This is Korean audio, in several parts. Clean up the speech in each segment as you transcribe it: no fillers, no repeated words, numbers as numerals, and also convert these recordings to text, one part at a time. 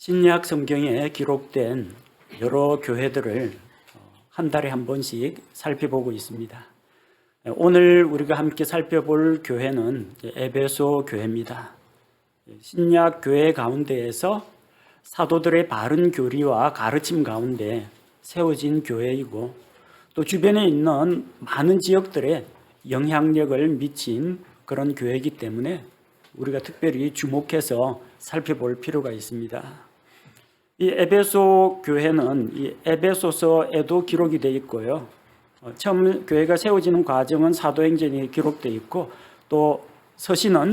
신약 성경에 기록된 여러 교회들을 한 달에 한 번씩 살펴보고 있습니다. 오늘 우리가 함께 살펴볼 교회는 에베소 교회입니다. 신약 교회 가운데에서 사도들의 바른 교리와 가르침 가운데 세워진 교회이고, 또 주변에 있는 많은 지역들에 영향력을 미친 그런 교회이기 때문에 우리가 특별히 주목해서 살펴볼 필요가 있습니다. 이 에베소 교회는 이 에베소서에도 기록이 되어 있고요. 처음 교회가 세워지는 과정은 사도행전에 기록되어 있고, 또 서신은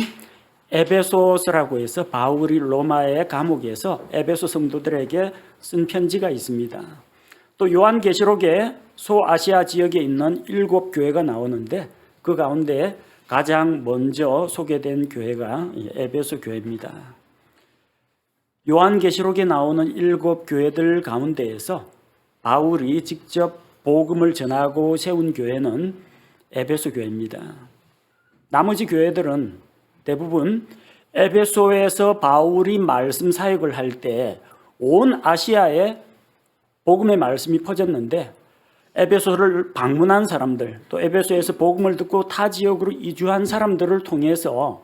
에베소서라고 해서 바울이 로마의 감옥에서 에베소 성도들에게 쓴 편지가 있습니다. 또 요한계시록에 소아시아 지역에 있는 7교회가 나오는데, 그 가운데 가장 먼저 소개된 교회가 에베소 교회입니다. 요한계시록에 나오는 7교회들 가운데에서 바울이 직접 복음을 전하고 세운 교회는 에베소 교회입니다. 나머지 교회들은 대부분 에베소에서 바울이 말씀 사역을 할 때 온 아시아에 복음의 말씀이 퍼졌는데, 에베소를 방문한 사람들, 또 에베소에서 복음을 듣고 타 지역으로 이주한 사람들을 통해서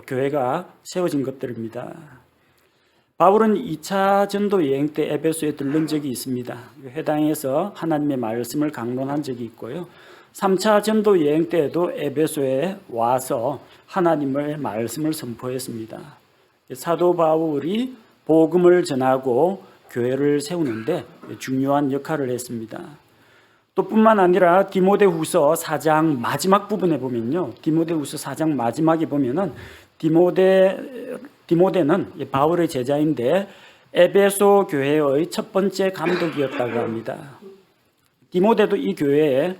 교회가 세워진 것들입니다. 바울은 2차 전도 여행 때 에베소에 들른 적이 있습니다. 회당에서 하나님의 말씀을 강론한 적이 있고요. 3차 전도 여행 때에도 에베소에 와서 하나님의 말씀을 선포했습니다. 사도 바울이 복음을 전하고 교회를 세우는데 중요한 역할을 했습니다. 또 뿐만 아니라 디모데후서 4장 마지막 부분에 보면요, 디모데후서 4장 마지막에 보면은 디모데는 바울의 제자인데 에베소 교회의 첫 번째 감독이었다고 합니다. 디모데도 이 교회에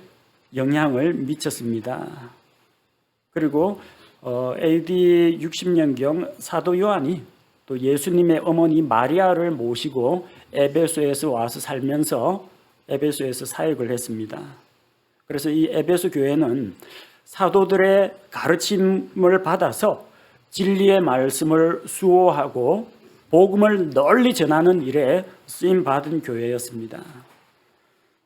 영향을 미쳤습니다. 그리고 AD 60년경 사도 요한이 또 예수님의 어머니 마리아를 모시고 에베소에서 와서 살면서 에베소에서 사역을 했습니다. 그래서 이 에베소 교회는 사도들의 가르침을 받아서 진리의 말씀을 수호하고 복음을 널리 전하는 일에 쓰임받은 교회였습니다.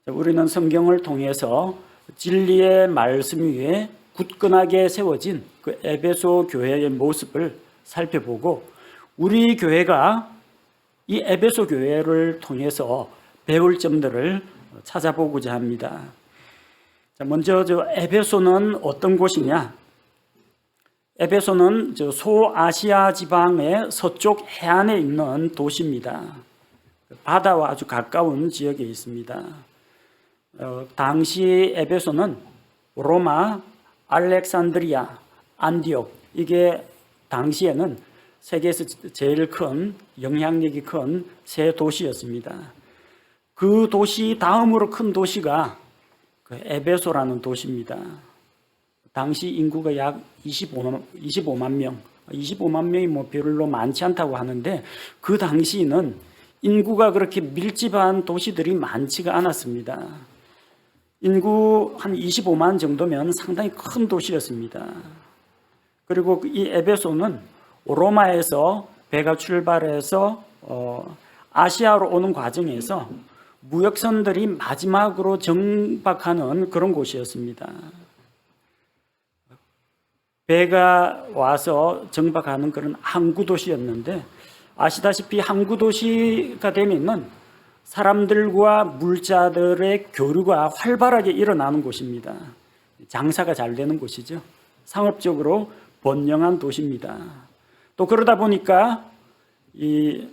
우리는 성경을 통해서 진리의 말씀 위에 굳건하게 세워진 그 에베소 교회의 모습을 살펴보고, 우리 교회가 이 에베소 교회를 통해서 배울 점들을 찾아보고자 합니다. 먼저 에베소는 어떤 곳이냐? 에베소는 소아시아 지방의 서쪽 해안에 있는 도시입니다. 바다와 아주 가까운 지역에 있습니다. 당시 에베소는 로마, 알렉산드리아, 안디옥, 이게 당시에는 세계에서 제일 큰, 영향력이 큰 세 도시였습니다. 그 도시 다음으로 큰 도시가 에베소라는 도시입니다. 당시 인구가 약 25만 명, 25만 명이 별로 많지 않다고 하는데, 그 당시는 인구가 그렇게 밀집한 도시들이 많지가 않았습니다. 인구 한 25만 정도면 상당히 큰 도시였습니다. 그리고 이 에베소는 로마에서 배가 출발해서 아시아로 오는 과정에서 무역선들이 마지막으로 정박하는 그런 곳이었습니다. 배가 와서 정박하는 그런 항구도시였는데, 아시다시피 항구도시가 되면은 사람들과 물자들의 교류가 활발하게 일어나는 곳입니다. 장사가 잘 되는 곳이죠. 상업적으로 번영한 도시입니다. 또 그러다 보니까 이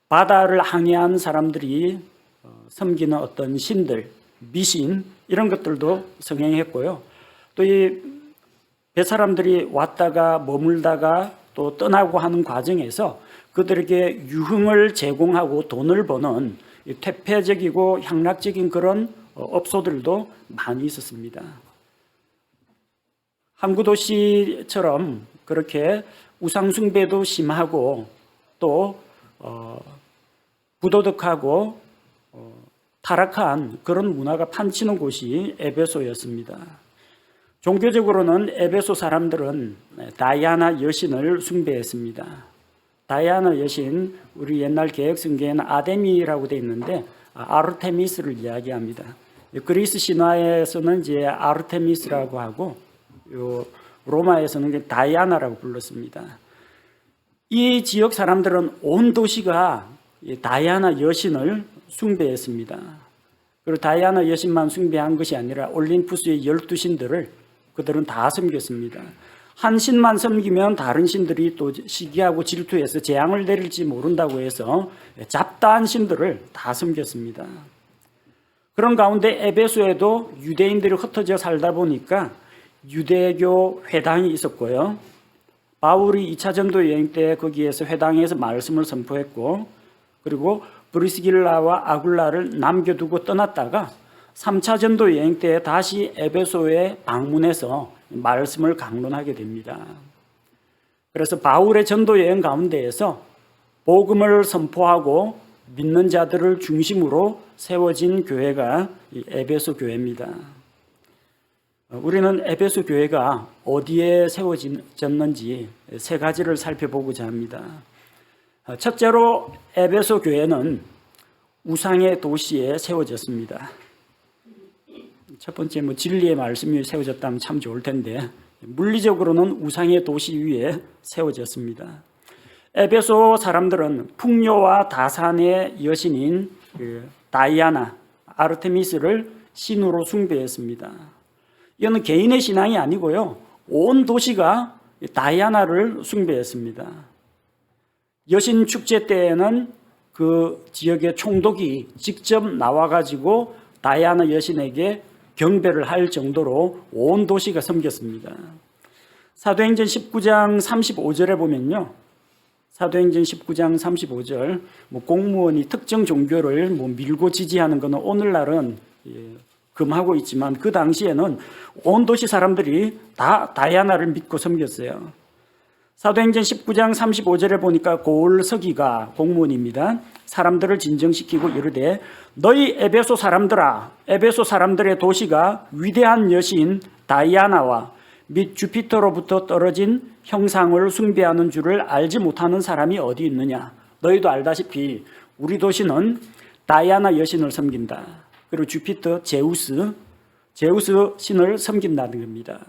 바다를 항해한 사람들이 섬기는 어떤 신들, 미신, 이런 것들도 성행했고요. 또 이 배사람들이 왔다가 머물다가 또 떠나고 하는 과정에서 그들에게 유흥을 제공하고 돈을 버는 퇴폐적이고 향락적인 그런 업소들도 많이 있었습니다. 항구도시처럼 그렇게 우상숭배도 심하고 또 부도덕하고 타락한 그런 문화가 판치는 곳이 에베소였습니다. 종교적으로는 에베소 사람들은 다이아나 여신을 숭배했습니다. 다이아나 여신, 우리 옛날 개혁성경에는 아데미라고 되어 있는데 아르테미스를 이야기합니다. 그리스 신화에서는 이제 아르테미스라고 하고 로마에서는 다이아나라고 불렀습니다. 이 지역 사람들은 온 도시가 다이아나 여신을 숭배했습니다. 그리고 다이아나 여신만 숭배한 것이 아니라 올림푸스의 12신들을 그들은 다 섬겼습니다. 한 신만 섬기면 다른 신들이 또 시기하고 질투해서 재앙을 내릴지 모른다고 해서 잡다한 신들을 다 섬겼습니다. 그런 가운데 에베소에도 유대인들이 흩어져 살다 보니까 유대교 회당이 있었고요. 바울이 2차 전도 여행 때 거기에서 회당에서 말씀을 선포했고, 그리고 브리스길라와 아굴라를 남겨두고 떠났다가 3차 전도 여행 때 다시 에베소에 방문해서 말씀을 강론하게 됩니다. 그래서 바울의 전도 여행 가운데에서 복음을 선포하고 믿는 자들을 중심으로 세워진 교회가 이 에베소 교회입니다. 우리는 에베소 교회가 어디에 세워졌는지 세 가지를 살펴보고자 합니다. 첫째로 에베소 교회는 우상의 도시에 세워졌습니다. 첫 번째 진리의 말씀이 세워졌다면 참 좋을 텐데 물리적으로는 우상의 도시 위에 세워졌습니다. 에베소 사람들은 풍요와 다산의 여신인 다이아나, 아르테미스를 신으로 숭배했습니다. 이거는 개인의 신앙이 아니고요, 온 도시가 다이아나를 숭배했습니다. 여신 축제 때에는 그 지역의 총독이 직접 나와가지고 다이아나 여신에게 경배를 할 정도로 온 도시가 섬겼습니다. 사도행전 19장 35절에 보면요, 사도행전 19장 35절, 공무원이 특정 종교를 밀고 지지하는 것은 오늘날은 금하고 있지만 그 당시에는 온 도시 사람들이 다 다이아나를 믿고 섬겼어요. 사도행전 19장 35절에 보니까 고울서기가 공무원입니다. 사람들을 진정시키고 이르되 너희 에베소 사람들아, 에베소 사람들의 도시가 위대한 여신 다이아나와 및 주피터로부터 떨어진 형상을 숭배하는 줄을 알지 못하는 사람이 어디 있느냐. 너희도 알다시피 우리 도시는 다이아나 여신을 섬긴다. 그리고 주피터, 제우스 신을 섬긴다는 겁니다.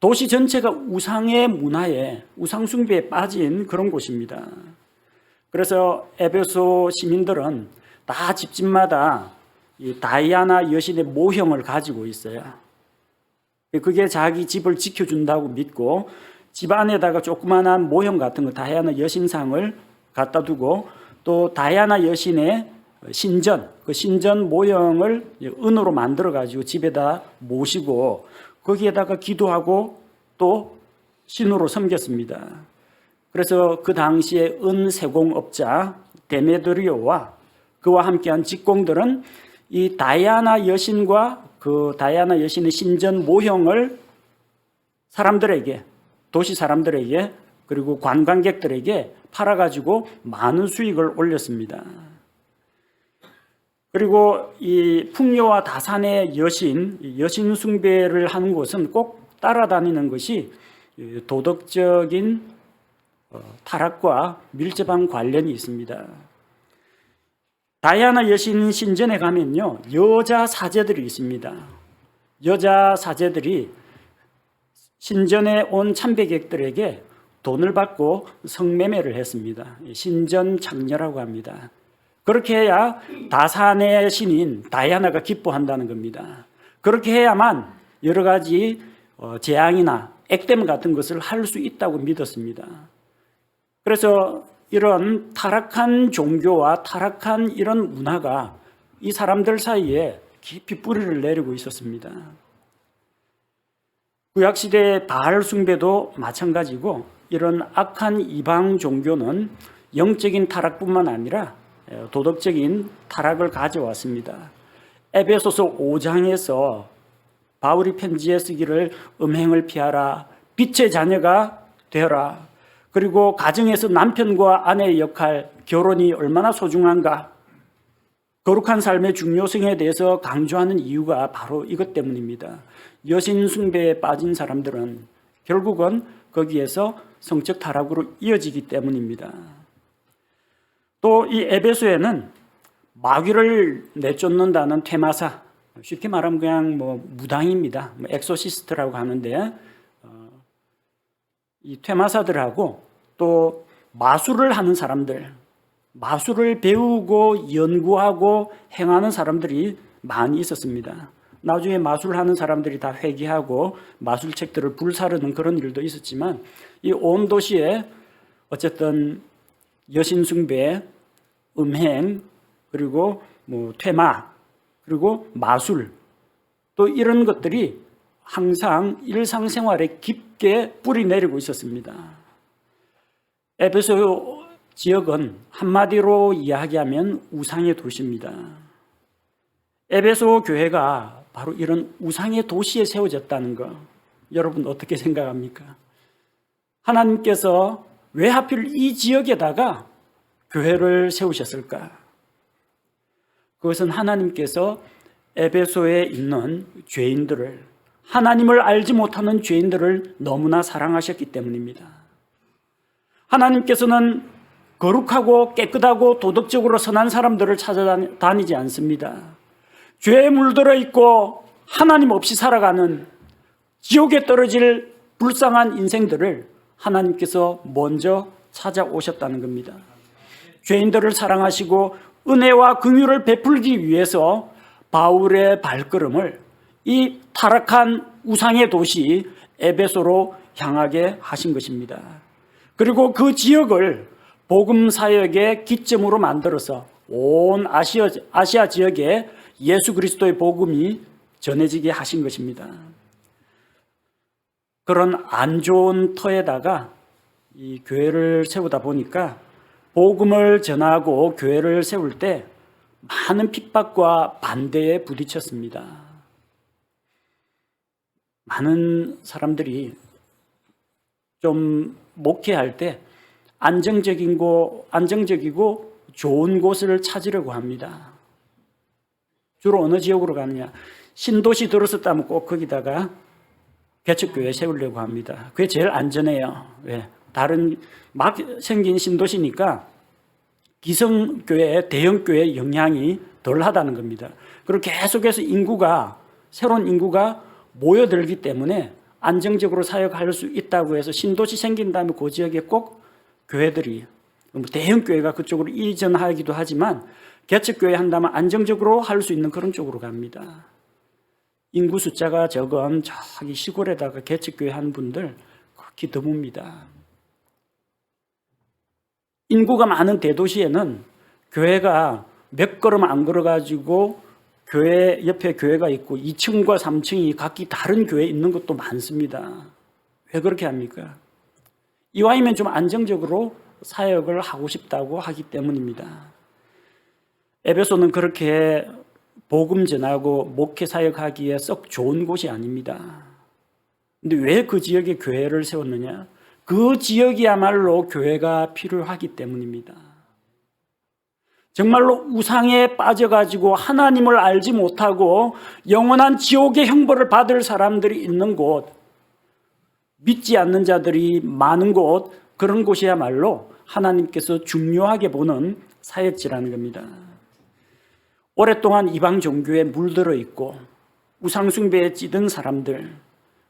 도시 전체가 우상의 문화에, 우상 숭배에 빠진 그런 곳입니다. 그래서 에베소 시민들은 다 집집마다 이 다이아나 여신의 모형을 가지고 있어요. 그게 자기 집을 지켜준다고 믿고 집 안에다가 조그마한 모형 같은 거, 다이아나 여신상을 갖다 두고 또 다이아나 여신의 신전, 그 신전 모형을 은으로 만들어 가지고 집에다 모시고 거기에다가 기도하고 또 신으로 섬겼습니다. 그래서 그 당시에 은세공업자 데메드리오와 그와 함께한 직공들은 이 다이아나 여신과 그 다이아나 여신의 신전 모형을 사람들에게, 도시 사람들에게 그리고 관광객들에게 팔아가지고 많은 수익을 올렸습니다. 그리고 이 풍요와 다산의 여신 숭배를 하는 곳은 꼭 따라다니는 것이 도덕적인 타락과 밀접한 관련이 있습니다. 다이아나 여신 신전에 가면요, 여자 사제들이 있습니다. 여자 사제들이 신전에 온 참배객들에게 돈을 받고 성매매를 했습니다. 신전 창녀라고 합니다. 그렇게 해야 다산의 신인 다이아나가 기뻐한다는 겁니다. 그렇게 해야만 여러 가지 재앙이나 액땜 같은 것을 할 수 있다고 믿었습니다. 그래서 이런 타락한 종교와 타락한 이런 문화가 이 사람들 사이에 깊이 뿌리를 내리고 있었습니다. 구약시대의 바알 숭배도 마찬가지고 이런 악한 이방 종교는 영적인 타락뿐만 아니라 도덕적인 타락을 가져왔습니다. 에베소서 5장에서 바울이 편지에 쓰기를 음행을 피하라, 빛의 자녀가 되어라, 그리고 가정에서 남편과 아내의 역할, 결혼이 얼마나 소중한가, 거룩한 삶의 중요성에 대해서 강조하는 이유가 바로 이것 때문입니다. 여신 숭배에 빠진 사람들은 결국은 거기에서 성적 타락으로 이어지기 때문입니다. 또 이 에베소에는 마귀를 내쫓는다는 퇴마사, 쉽게 말하면 그냥 무당입니다. 엑소시스트라고 하는데 이 퇴마사들하고 또 마술을 하는 사람들, 마술을 배우고 연구하고 행하는 사람들이 많이 있었습니다. 나중에 마술하는 사람들이 다 회개하고 마술책들을 불사르는 그런 일도 있었지만 이 온 도시에 어쨌든 여신숭배, 음행, 그리고 퇴마, 그리고 마술, 또 이런 것들이 항상 일상생활에 깊게 뿌리 내리고 있었습니다. 에베소 지역은 한마디로 이야기하면 우상의 도시입니다. 에베소 교회가 바로 이런 우상의 도시에 세워졌다는 것, 여러분 어떻게 생각합니까? 하나님께서 왜 하필 이 지역에다가 교회를 세우셨을까? 그것은 하나님께서 에베소에 있는 죄인들을, 하나님을 알지 못하는 죄인들을 너무나 사랑하셨기 때문입니다. 하나님께서는 거룩하고 깨끗하고 도덕적으로 선한 사람들을 찾아다니지 않습니다. 죄에 물들어 있고 하나님 없이 살아가는 지옥에 떨어질 불쌍한 인생들을 하나님께서 먼저 찾아오셨다는 겁니다. 죄인들을 사랑하시고 은혜와 긍휼을 베풀기 위해서 바울의 발걸음을 이 타락한 우상의 도시 에베소로 향하게 하신 것입니다. 그리고 그 지역을 복음 사역의 기점으로 만들어서 온 아시아 지역에 예수 그리스도의 복음이 전해지게 하신 것입니다. 그런 안 좋은 터에다가 이 교회를 세우다 보니까 복음을 전하고 교회를 세울 때 많은 핍박과 반대에 부딪혔습니다. 많은 사람들이 좀 목회할 때 안정적이고 좋은 곳을 찾으려고 합니다. 주로 어느 지역으로 가느냐? 신도시 들었었다면 꼭 거기다가 개척교회 세우려고 합니다. 그게 제일 안전해요. 왜? 다른 막 생긴 신도시니까 기성교회, 대형교회의 영향이 덜하다는 겁니다. 그리고 계속해서 새로운 인구가 모여들기 때문에 안정적으로 사역할 수 있다고 해서 신도시 생긴 다음에 그 지역에 꼭 교회들이, 대형교회가 그쪽으로 이전하기도 하지만 개척교회 한다면 안정적으로 할 수 있는 그런 쪽으로 갑니다. 인구 숫자가 적은 저기 시골에다가 개척교회 한 분들 극히 드뭅니다. 인구가 많은 대도시에는 교회가 몇 걸음 안 걸어가지고 교회 옆에 교회가 있고 2층과 3층이 각기 다른 교회에 있는 것도 많습니다. 왜 그렇게 합니까? 이왕이면 좀 안정적으로 사역을 하고 싶다고 하기 때문입니다. 에베소는 그렇게 복음 전하고 목회 사역하기에 썩 좋은 곳이 아닙니다. 근데 왜 그 지역에 교회를 세웠느냐? 그 지역이야말로 교회가 필요하기 때문입니다. 정말로 우상에 빠져가지고 하나님을 알지 못하고 영원한 지옥의 형벌을 받을 사람들이 있는 곳, 믿지 않는 자들이 많은 곳, 그런 곳이야말로 하나님께서 중요하게 보는 사역지라는 겁니다. 오랫동안 이방 종교에 물들어 있고 우상 숭배에 찌든 사람들,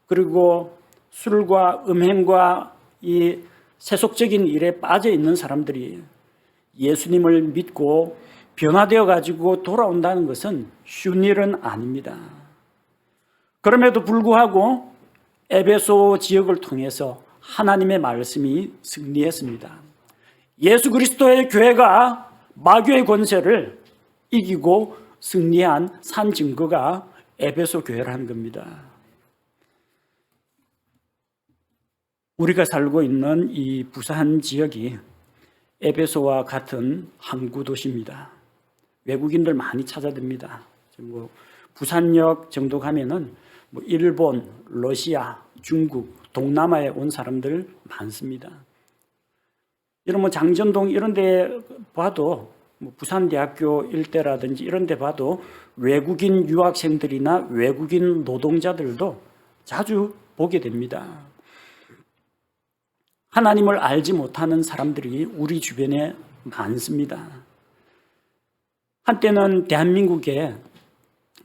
그리고 술과 음행과 이 세속적인 일에 빠져 있는 사람들이 예수님을 믿고 변화되어 가지고 돌아온다는 것은 쉬운 일은 아닙니다. 그럼에도 불구하고 에베소 지역을 통해서 하나님의 말씀이 승리했습니다. 예수 그리스도의 교회가 마귀의 권세를 이기고 승리한 산 증거가 에베소 교회라는 겁니다. 우리가 살고 있는 이 부산 지역이 에베소와 같은 항구 도시입니다. 외국인들 많이 찾아듭니다. 부산역 정도 가면은 일본, 러시아, 중국, 동남아에 온 사람들 많습니다. 이런 장전동 이런 데 봐도 부산대학교 일대라든지 이런 데 봐도 외국인 유학생들이나 외국인 노동자들도 자주 보게 됩니다. 하나님을 알지 못하는 사람들이 우리 주변에 많습니다. 한때는 대한민국에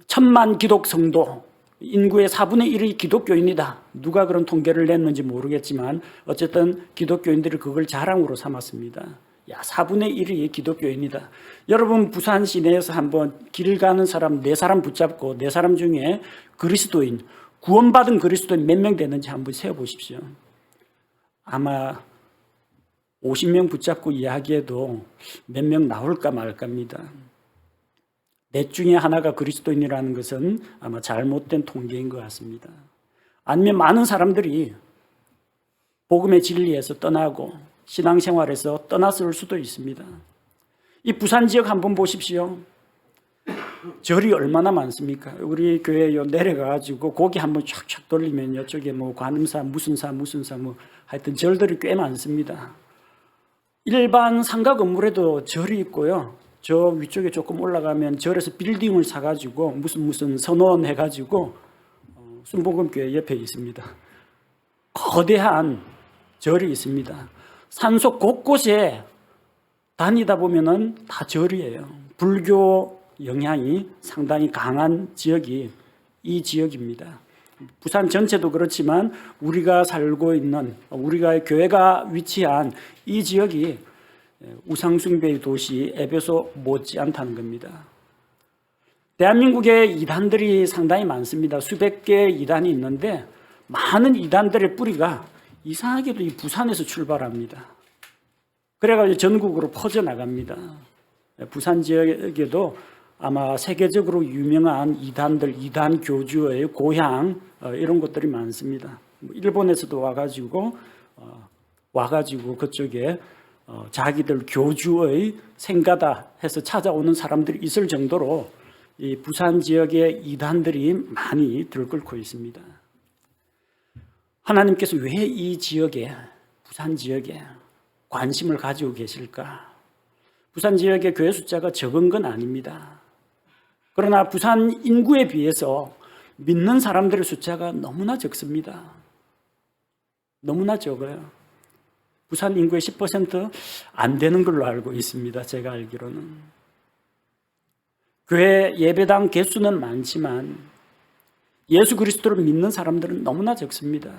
1,000만 기독 성도, 인구의 4분의 1이 기독교인이다. 누가 그런 통계를 냈는지 모르겠지만 어쨌든 기독교인들이 그걸 자랑으로 삼았습니다. 야, 4분의 1이 기독교인이다. 여러분 부산 시내에서 한번 길 가는 사람 4사람 붙잡고 4사람 중에 그리스도인, 구원받은 그리스도인 몇 명 되는지 한번 세어보십시오. 아마 50명 붙잡고 이야기해도 몇 명 나올까 말까입니다. 넷 중에 하나가 그리스도인이라는 것은 아마 잘못된 통계인 것 같습니다. 아니면 많은 사람들이 복음의 진리에서 떠나고 신앙생활에서 떠났을 수도 있습니다. 이 부산 지역 한번 보십시오. 절이 얼마나 많습니까? 우리 교회 내려가가지고 고기 한번 촥촥 돌리면 이쪽에 뭐 관음사, 무슨 사 뭐 하여튼 절들이 꽤 많습니다. 일반 상가 건물에도 절이 있고요. 저 위쪽에 조금 올라가면 절에서 빌딩을 사가지고 무슨 선원 해가지고 순복음교회 옆에 있습니다. 거대한 절이 있습니다. 산속 곳곳에 다니다 보면은 다 절이에요. 불교 영향이 상당히 강한 지역이 이 지역입니다. 부산 전체도 그렇지만 우리가 살고 있는, 우리가 교회가 위치한 이 지역이 우상숭배의 도시 에베소 못지않다는 겁니다. 대한민국에 이단들이 상당히 많습니다. 수백 개의 이단이 있는데 많은 이단들의 뿌리가 이상하게도 이 부산에서 출발합니다. 그래가지고 전국으로 퍼져나갑니다. 부산 지역에도 아마 세계적으로 유명한 이단들, 이단 교주의 고향 이런 것들이 많습니다. 일본에서도 와가지고 그쪽에 자기들 교주의 생가다 해서 찾아오는 사람들이 있을 정도로 이 부산 지역의 이단들이 많이 들끓고 있습니다. 하나님께서 왜 이 지역에, 부산 지역에 관심을 가지고 계실까? 부산 지역의 교회 숫자가 적은 건 아닙니다. 그러나 부산 인구에 비해서 믿는 사람들의 숫자가 너무나 적습니다. 너무나 적어요. 부산 인구의 10% 안 되는 걸로 알고 있습니다. 제가 알기로는. 교회 예배당 개수는 많지만 예수 그리스도를 믿는 사람들은 너무나 적습니다.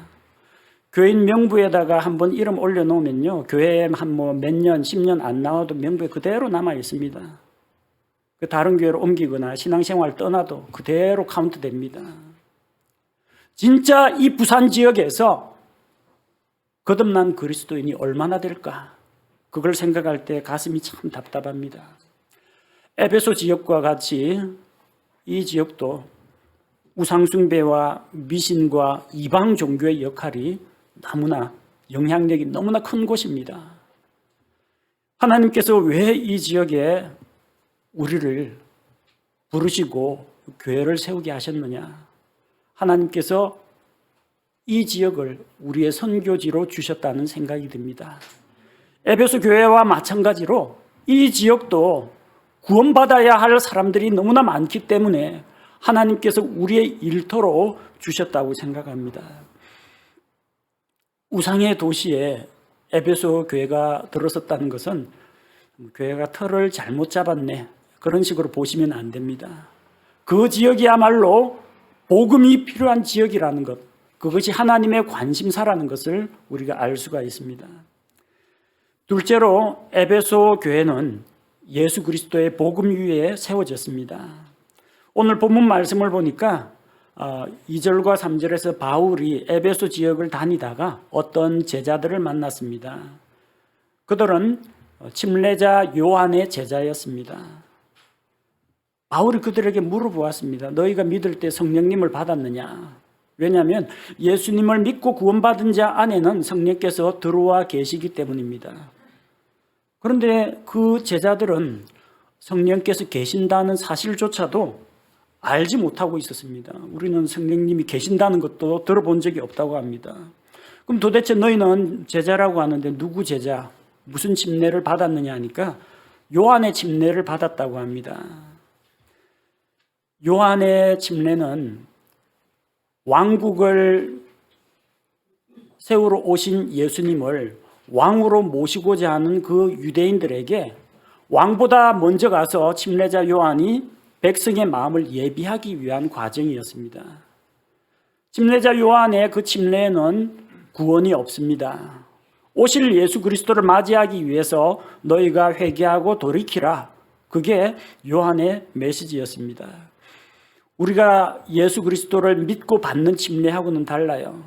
교인 명부에다가 한번 이름 올려놓으면요, 교회에 한 몇 년, 10년 안 나와도 명부에 그대로 남아 있습니다. 그 다른 교회로 옮기거나 신앙생활 떠나도 그대로 카운트됩니다. 진짜 이 부산 지역에서 거듭난 그리스도인이 얼마나 될까? 그걸 생각할 때 가슴이 참 답답합니다. 에베소 지역과 같이 이 지역도 우상숭배와 미신과 이방 종교의 역할이 너무나 영향력이 너무나 큰 곳입니다. 하나님께서 왜 이 지역에 우리를 부르시고 교회를 세우게 하셨느냐? 하나님께서 이 지역을 우리의 선교지로 주셨다는 생각이 듭니다. 에베소 교회와 마찬가지로 이 지역도 구원받아야 할 사람들이 너무나 많기 때문에 하나님께서 우리의 일터로 주셨다고 생각합니다. 우상의 도시에 에베소 교회가 들어섰다는 것은 교회가 틀을 잘못 잡았네, 그런 식으로 보시면 안 됩니다. 그 지역이야말로 복음이 필요한 지역이라는 것, 그것이 하나님의 관심사라는 것을 우리가 알 수가 있습니다. 둘째로 에베소 교회는 예수 그리스도의 복음 위에 세워졌습니다. 오늘 본문 말씀을 보니까 2절과 3절에서 바울이 에베소 지역을 다니다가 어떤 제자들을 만났습니다. 그들은 침례자 요한의 제자였습니다. 바울이 그들에게 물어보았습니다. 너희가 믿을 때 성령님을 받았느냐? 왜냐하면 예수님을 믿고 구원받은 자 안에는 성령께서 들어와 계시기 때문입니다. 그런데 그 제자들은 성령께서 계신다는 사실조차도 알지 못하고 있었습니다. 우리는 성령님이 계신다는 것도 들어본 적이 없다고 합니다. 그럼 도대체 너희는 제자라고 하는데 누구 제자? 무슨 침례를 받았느냐 하니까 요한의 침례를 받았다고 합니다. 요한의 침례는 왕국을 세우러 오신 예수님을 왕으로 모시고자 하는 그 유대인들에게 왕보다 먼저 가서 침례자 요한이 백성의 마음을 예비하기 위한 과정이었습니다. 침례자 요한의 그 침례에는 구원이 없습니다. 오실 예수 그리스도를 맞이하기 위해서 너희가 회개하고 돌이키라. 그게 요한의 메시지였습니다. 우리가 예수 그리스도를 믿고 받는 침례하고는 달라요.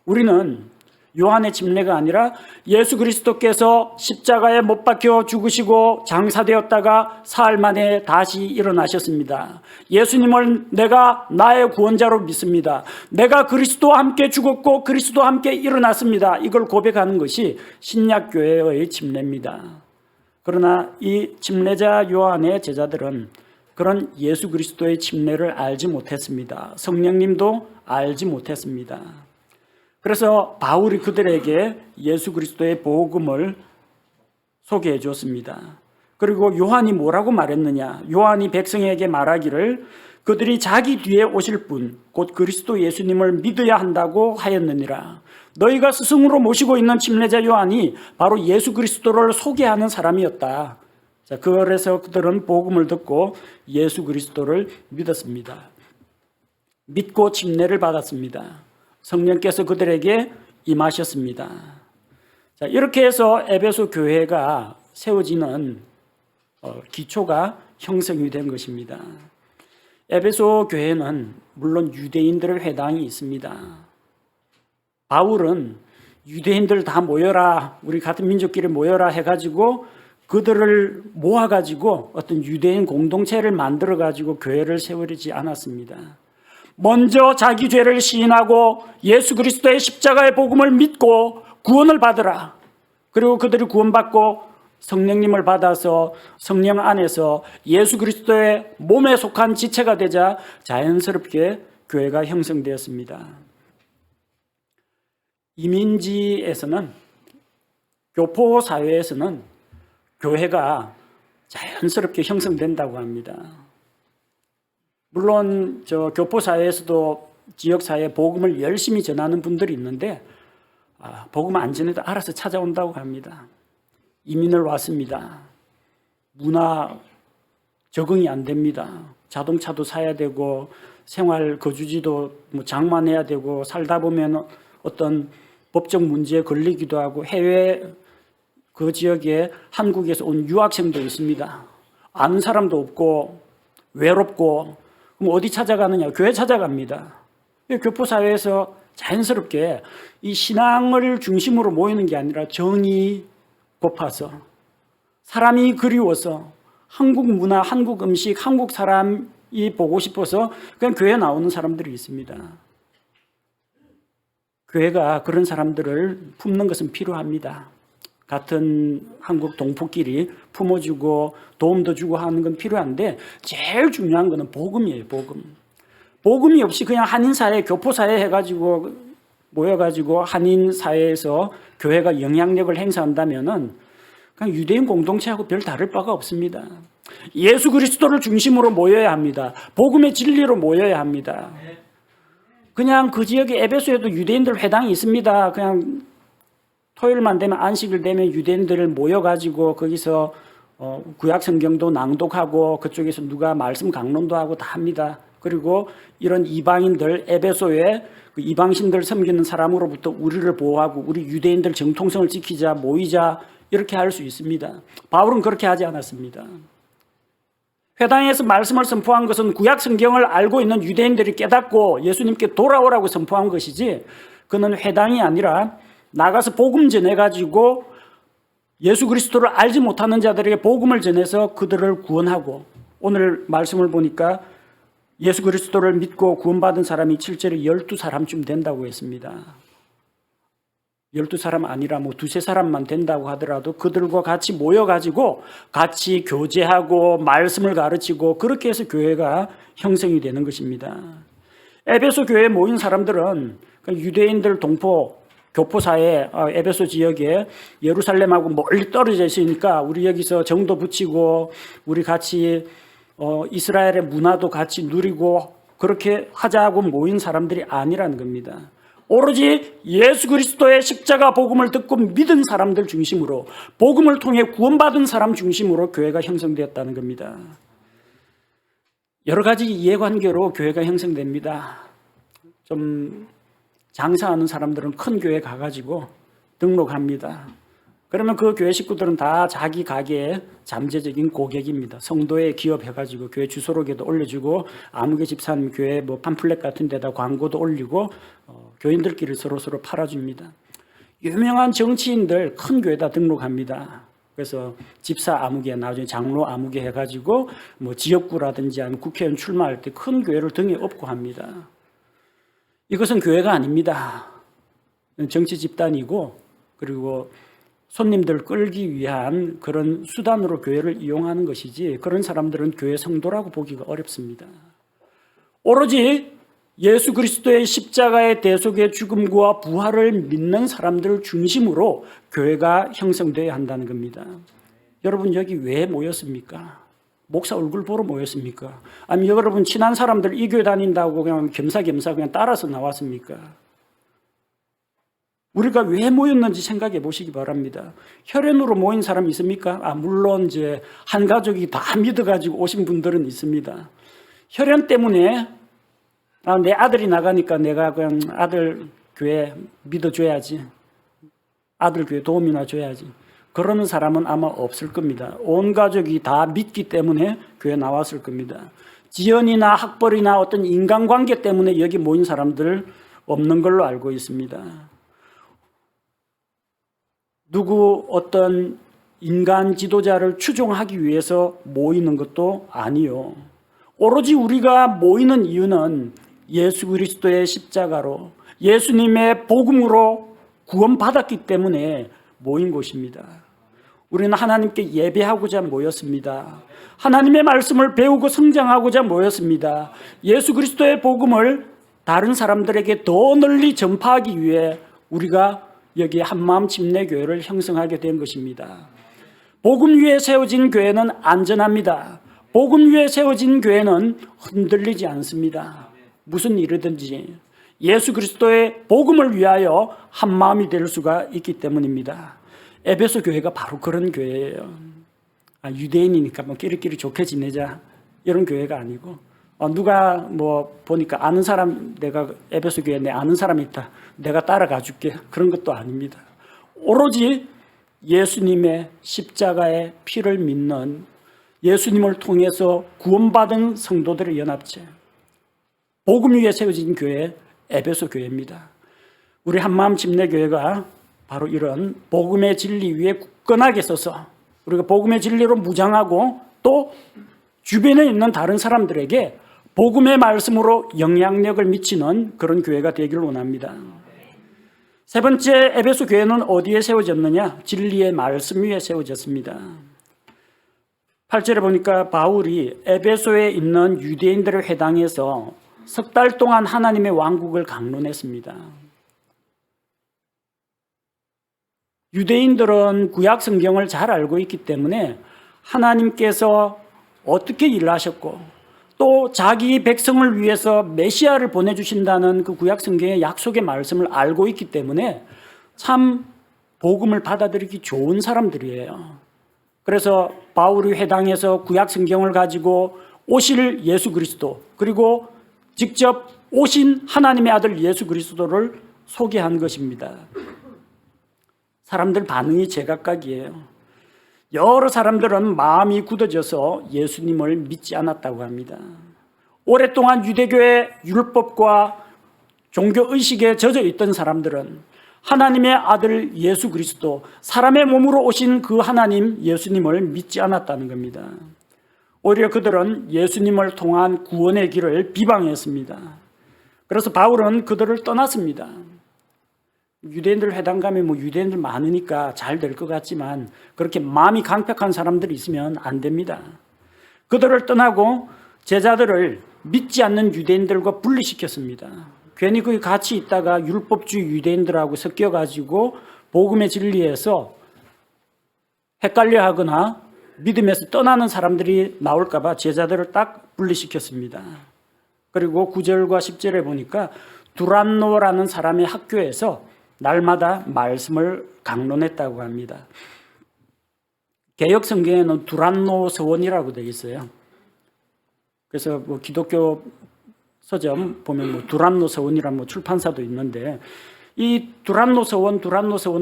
우리는 요한의 침례가 아니라 예수 그리스도께서 십자가에 못 박혀 죽으시고 장사되었다가 사흘 만에 다시 일어나셨습니다. 예수님을 내가 나의 구원자로 믿습니다. 내가 그리스도와 함께 죽었고 그리스도와 함께 일어났습니다. 이걸 고백하는 것이 신약교회의 침례입니다. 그러나 이 침례자 요한의 제자들은 그런 예수 그리스도의 침례를 알지 못했습니다. 성령님도 알지 못했습니다. 그래서 바울이 그들에게 예수 그리스도의 복음을 소개해 줬습니다. 그리고 요한이 뭐라고 말했느냐? 요한이 백성에게 말하기를 그들이 자기 뒤에 오실 분, 곧 그리스도 예수님을 믿어야 한다고 하였느니라. 너희가 스승으로 모시고 있는 침례자 요한이 바로 예수 그리스도를 소개하는 사람이었다. 자, 그래서 그들은 복음을 듣고 예수 그리스도를 믿었습니다. 믿고 침례를 받았습니다. 성령께서 그들에게 임하셨습니다. 자, 이렇게 해서 에베소 교회가 세워지는 기초가 형성이 된 것입니다. 에베소 교회는 물론 유대인들의 회당이 있습니다. 바울은 유대인들 다 모여라, 우리 같은 민족끼리 모여라 해가지고 그들을 모아가지고 어떤 유대인 공동체를 만들어가지고 교회를 세우지 않았습니다. 먼저 자기 죄를 시인하고 예수 그리스도의 십자가의 복음을 믿고 구원을 받으라. 그리고 그들이 구원받고 성령님을 받아서 성령 안에서 예수 그리스도의 몸에 속한 지체가 되자 자연스럽게 교회가 형성되었습니다. 이민지에서는, 교포 사회에서는 교회가 자연스럽게 형성된다고 합니다. 물론 교포 사회에서도 지역 사회에 복음을 열심히 전하는 분들이 있는데 복음 안 전해도 알아서 찾아온다고 합니다. 이민을 왔습니다. 문화 적응이 안 됩니다. 자동차도 사야 되고 생활 거주지도 장만해야 되고 살다 보면 어떤 법적 문제에 걸리기도 하고 해외 그 지역에 한국에서 온 유학생도 있습니다. 아는 사람도 없고 외롭고 그럼 어디 찾아가느냐? 교회 찾아갑니다. 교포사회에서 자연스럽게 이 신앙을 중심으로 모이는 게 아니라 정이 고파서 사람이 그리워서 한국 문화, 한국 음식, 한국 사람이 보고 싶어서 그냥 교회에 나오는 사람들이 있습니다. 교회가 그런 사람들을 품는 것은 필요합니다. 같은 한국 동포끼리 품어주고 도움도 주고 하는 건 필요한데 제일 중요한 것은 복음이에요. 복음이 없이 그냥 한인사회, 교포사회 해가지고 모여가지고 한인사회에서 교회가 영향력을 행사한다면은 그냥 유대인 공동체하고 별 다를 바가 없습니다. 예수 그리스도를 중심으로 모여야 합니다. 복음의 진리로 모여야 합니다. 그냥 그 지역에 에베소에도 유대인들 회당이 있습니다. 그냥 토요일만 되면 안식일 되면 유대인들 모여가지고 거기서 구약 성경도 낭독하고 그쪽에서 누가 말씀 강론도 하고 다 합니다. 그리고 이런 이방인들 에베소에 그 이방신들 섬기는 사람으로부터 우리를 보호하고 우리 유대인들 정통성을 지키자 모이자 이렇게 할 수 있습니다. 바울은 그렇게 하지 않았습니다. 회당에서 말씀을 선포한 것은 구약 성경을 알고 있는 유대인들이 깨닫고 예수님께 돌아오라고 선포한 것이지 그는 회당이 아니라 나가서 복음 전해가지고 예수 그리스도를 알지 못하는 자들에게 복음을 전해서 그들을 구원하고 오늘 말씀을 보니까 예수 그리스도를 믿고 구원받은 사람이 실제로 12사람쯤 된다고 했습니다. 12사람 아니라 두세 사람만 된다고 하더라도 그들과 같이 모여가지고 같이 교제하고 말씀을 가르치고 그렇게 해서 교회가 형성이 되는 것입니다. 에베소 교회에 모인 사람들은 유대인들 동포 교포사회 에베소 지역에 예루살렘하고 멀리 떨어져 있으니까 우리 여기서 정도 붙이고 우리 같이 이스라엘의 문화도 같이 누리고 그렇게 하자고 모인 사람들이 아니라는 겁니다. 오로지 예수 그리스도의 십자가 복음을 듣고 믿은 사람들 중심으로, 복음을 통해 구원받은 사람 중심으로 교회가 형성되었다는 겁니다. 여러 가지 이해관계로 교회가 형성됩니다. 좀 장사하는 사람들은 큰 교회 가가지고 등록합니다. 그러면 그 교회 식구들은 다 자기 가게의 잠재적인 고객입니다. 성도에 기업해가지고 교회 주소록에도 올려주고, 아무개 집사님 교회 뭐 팜플렛 같은 데다 광고도 올리고, 교인들끼리 서로 팔아줍니다. 유명한 정치인들 큰 교회다 등록합니다. 그래서 집사 아무개, 나중에 장로 아무개 해가지고 뭐 지역구라든지 아니면 국회의원 출마할 때 큰 교회를 등에 업고 합니다. 이것은 교회가 아닙니다. 정치 집단이고, 그리고 손님들 끌기 위한 그런 수단으로 교회를 이용하는 것이지, 그런 사람들은 교회 성도라고 보기가 어렵습니다. 오로지 예수 그리스도의 십자가의 대속의 죽음과 부활을 믿는 사람들을 중심으로 교회가 형성되어야 한다는 겁니다. 여러분, 여기 왜 모였습니까? 목사 얼굴 보러 모였습니까? 아니면 여러분 친한 사람들 이 교회 다닌다고 그냥 겸사겸사 그냥 따라서 나왔습니까? 우리가 왜 모였는지 생각해 보시기 바랍니다. 혈연으로 모인 사람 있습니까? 물론 이제 한 가족이 다 믿어가지고 오신 분들은 있습니다. 혈연 때문에 내 아들이 나가니까 내가 그냥 아들 교회 믿어줘야지, 아들 교회 도움이나 줘야지, 그러는 사람은 아마 없을 겁니다. 온 가족이 다 믿기 때문에 교회 나왔을 겁니다. 지연이나 학벌이나 어떤 인간관계 때문에 여기 모인 사람들 없는 걸로 알고 있습니다. 누구 어떤 인간 지도자를 추종하기 위해서 모이는 것도 아니요. 오로지 우리가 모이는 이유는 예수 그리스도의 십자가로, 예수님의 복음으로 구원받았기 때문에 모인 곳입니다. 우리는 하나님께 예배하고자 모였습니다. 하나님의 말씀을 배우고 성장하고자 모였습니다. 예수 그리스도의 복음을 다른 사람들에게 더 널리 전파하기 위해 우리가 여기 한마음 침례교회를 형성하게 된 것입니다. 복음 위에 세워진 교회는 안전합니다. 복음 위에 세워진 교회는 흔들리지 않습니다. 무슨 일이든지 예수 그리스도의 복음을 위하여 한마음이 될 수가 있기 때문입니다. 에베소 교회가 바로 그런 교회예요. 유대인이니까 뭐 끼리끼리 좋게 지내자 이런 교회가 아니고, 누가 뭐 보니까 아는 사람, 내가 에베소 교회에 내 아는 사람이 있다, 내가 따라가 줄게, 그런 것도 아닙니다. 오로지 예수님의 십자가의 피를 믿는, 예수님을 통해서 구원받은 성도들의 연합체, 복음 위에 세워진 교회 에베소 교회입니다. 우리 한마음 침례교회가 바로 이런 복음의 진리 위에 굳건하게 서서 우리가 복음의 진리로 무장하고, 또 주변에 있는 다른 사람들에게 복음의 말씀으로 영향력을 미치는 그런 교회가 되기를 원합니다. 세 번째, 에베소 교회는 어디에 세워졌느냐? 진리의 말씀 위에 세워졌습니다. 8절에 보니까 바울이 에베소에 있는 유대인들의 회당에서 석 달 동안 하나님의 왕국을 강론했습니다. 유대인들은 구약 성경을 잘 알고 있기 때문에 하나님께서 어떻게 일하셨고, 또 자기 백성을 위해서 메시아를 보내주신다는 그 구약 성경의 약속의 말씀을 알고 있기 때문에 참 복음을 받아들이기 좋은 사람들이에요. 그래서 바울이 회당에서 구약 성경을 가지고 오실 예수 그리스도, 그리고 직접 오신 하나님의 아들 예수 그리스도를 소개한 것입니다. 사람들 반응이 제각각이에요. 여러 사람들은 마음이 굳어져서 예수님을 믿지 않았다고 합니다. 오랫동안 유대교의 율법과 종교의식에 젖어 있던 사람들은 하나님의 아들 예수 그리스도, 사람의 몸으로 오신 그 하나님 예수님을 믿지 않았다는 겁니다. 오히려 그들은 예수님을 통한 구원의 길을 비방했습니다. 그래서 바울은 그들을 떠났습니다. 유대인들 회당 가면 뭐 유대인들 많으니까 잘 될 것 같지만 그렇게 마음이 강팍한 사람들이 있으면 안 됩니다. 그들을 떠나고 제자들을 믿지 않는 유대인들과 분리시켰습니다. 괜히 거기 같이 있다가 율법주의 유대인들하고 섞여가지고 복음의 진리에서 헷갈려하거나 믿음에서 떠나는 사람들이 나올까 봐 제자들을 딱 분리시켰습니다. 그리고 9절과 10절에 보니까 두란노라는 사람의 학교에서 날마다 말씀을 강론했다고 합니다. 개역 성경에는 두란노 서원이라고 되어 있어요. 그래서 뭐 기독교 서점 보면 뭐 두란노 서원이라는 뭐 출판사도 있는데, 이 두란노 서원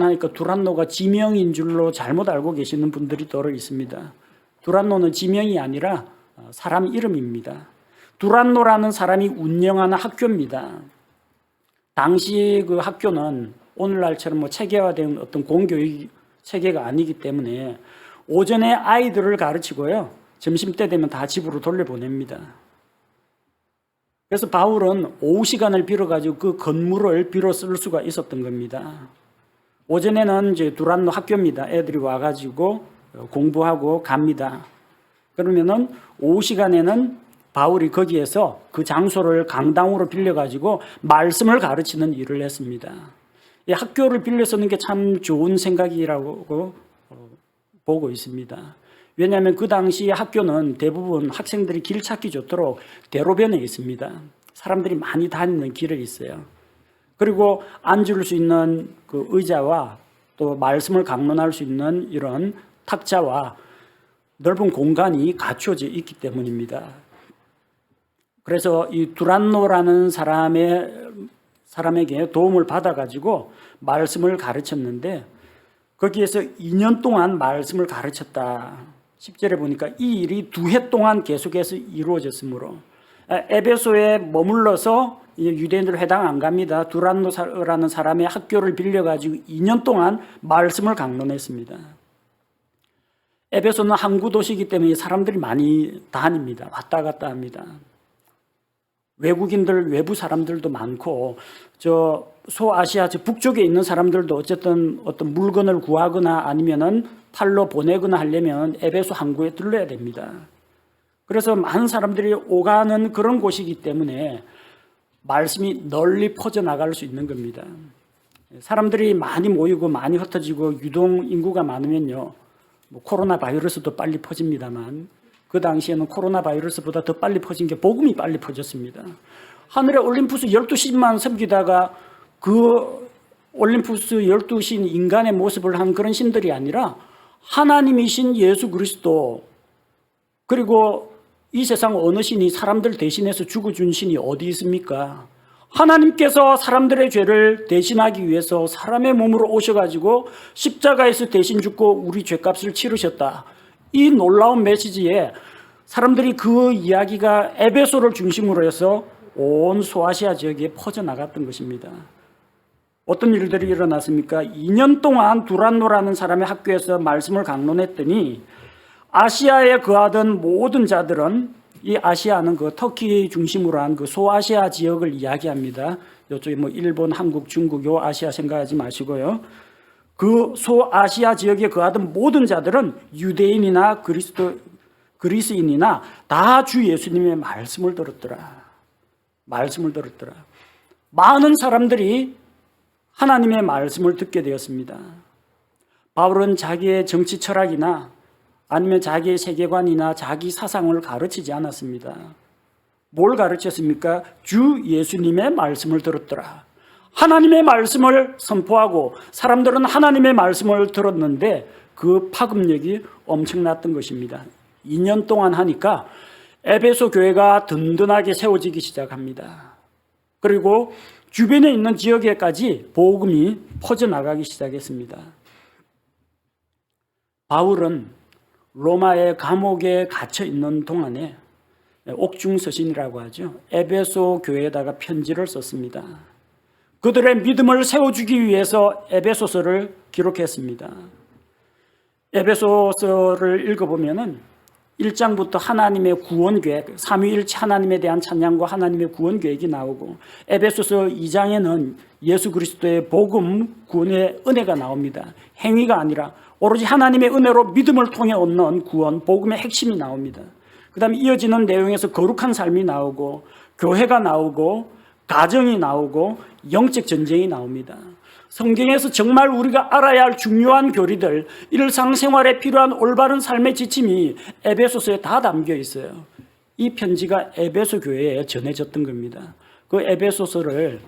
하니까 두란노가 지명인 줄로 잘못 알고 계시는 분들이 더러 있습니다. 두란노는 지명이 아니라 사람 이름입니다. 두란노라는 사람이 운영하는 학교입니다. 당시 그 학교는 오늘날처럼 뭐 체계화된 어떤 공교육 체계가 아니기 때문에 오전에 아이들을 가르치고요, 점심때 되면 다 집으로 돌려보냅니다. 그래서 바울은 오후 시간을 빌어가지고 그 건물을 빌어 쓸 수가 있었던 겁니다. 오전에는 이제 두란노 학교입니다. 애들이 와가지고 공부하고 갑니다. 그러면은 오후 시간에는 바울이 거기에서 그 장소를 강당으로 빌려가지고 말씀을 가르치는 일을 했습니다. 이 학교를 빌려 쓰는 게 참 좋은 생각이라고 보고 있습니다. 왜냐하면 그 당시 학교는 대부분 학생들이 길 찾기 좋도록 대로변에 있습니다. 사람들이 많이 다니는 길에 있어요. 그리고 앉을 수 있는 그 의자와 또 말씀을 강론할 수 있는 이런 탁자와 넓은 공간이 갖춰져 있기 때문입니다. 그래서 이 두란노라는 사람에게 도움을 받아가지고 말씀을 가르쳤는데, 거기에서 2년 동안 말씀을 가르쳤다. 10절에 보니까 이 일이 2해 동안 계속해서 이루어졌으므로, 에베소에 머물러서 유대인들 회당 안 갑니다. 두란노라는 사람의 학교를 빌려가지고 2년 동안 말씀을 강론했습니다. 에베소는 항구 도시이기 때문에 사람들이 많이 다닙니다. 왔다 갔다 합니다. 외국인들, 외부 사람들도 많고, 저 소아시아 저 북쪽에 있는 사람들도 어쨌든 어떤 물건을 구하거나 아니면은 팔로 보내거나 하려면 에베소 항구에 들러야 됩니다. 그래서 많은 사람들이 오가는 그런 곳이기 때문에 말씀이 널리 퍼져나갈 수 있는 겁니다. 사람들이 많이 모이고 많이 흩어지고 유동 인구가 많으면요, 뭐 코로나 바이러스도 빨리 퍼집니다만, 그 당시에는 코로나 바이러스보다 더 빨리 퍼진 게 복음이 빨리 퍼졌습니다. 하늘에 올림푸스 12신만 섬기다가 그 올림푸스 12신 인간의 모습을 한 그런 신들이 아니라 하나님이신 예수 그리스도, 그리고 이 세상 어느 신이 사람들 대신해서 죽어준 신이 어디 있습니까? 하나님께서 사람들의 죄를 대신하기 위해서 사람의 몸으로 오셔가지고 십자가에서 대신 죽고 우리 죄값을 치르셨다. 이 놀라운 메시지에 사람들이 그 이야기가 에베소를 중심으로 해서 온 소아시아 지역에 퍼져나갔던 것입니다. 어떤 일들이 일어났습니까? 2년 동안 두란노라는 사람의 학교에서 말씀을 강론했더니 아시아에 거하던 모든 자들은, 이 아시아는 그 터키 중심으로 한 그 소아시아 지역을 이야기합니다. 이쪽에 뭐 일본, 한국, 중국, 요 아시아 생각하지 마시고요. 그 소아시아 지역에 거하던 모든 자들은 유대인이나 그리스인이나 다 주 예수님의 말씀을 들었더라. 말씀을 들었더라. 많은 사람들이 하나님의 말씀을 듣게 되었습니다. 바울은 자기의 정치 철학이나 아니면 자기의 세계관이나 자기 사상을 가르치지 않았습니다. 뭘 가르쳤습니까? 주 예수님의 말씀을 들었더라. 하나님의 말씀을 선포하고 사람들은 하나님의 말씀을 들었는데 그 파급력이 엄청났던 것입니다. 2년 동안 하니까 에베소 교회가 든든하게 세워지기 시작합니다. 그리고 주변에 있는 지역에까지 복음이 퍼져나가기 시작했습니다. 바울은 로마의 감옥에 갇혀 있는 동안에 옥중서신이라고 하죠. 에베소 교회에다가 편지를 썼습니다. 그들의 믿음을 세워주기 위해서 에베소서를 기록했습니다. 에베소서를 읽어보면은 1장부터 하나님의 구원 계획, 삼위일체 하나님에 대한 찬양과 하나님의 구원 계획이 나오고, 에베소서 2장에는 예수 그리스도의 복음, 구원의 은혜가 나옵니다. 행위가 아니라 오로지 하나님의 은혜로 믿음을 통해 얻는 구원, 복음의 핵심이 나옵니다. 그 다음에 이어지는 내용에서 거룩한 삶이 나오고, 교회가 나오고, 가정이 나오고, 영적 전쟁이 나옵니다. 성경에서 정말 우리가 알아야 할 중요한 교리들, 일상생활에 필요한 올바른 삶의 지침이 에베소서에 다 담겨 있어요. 이 편지가 에베소 교회에 전해졌던 겁니다. 그 에베소서를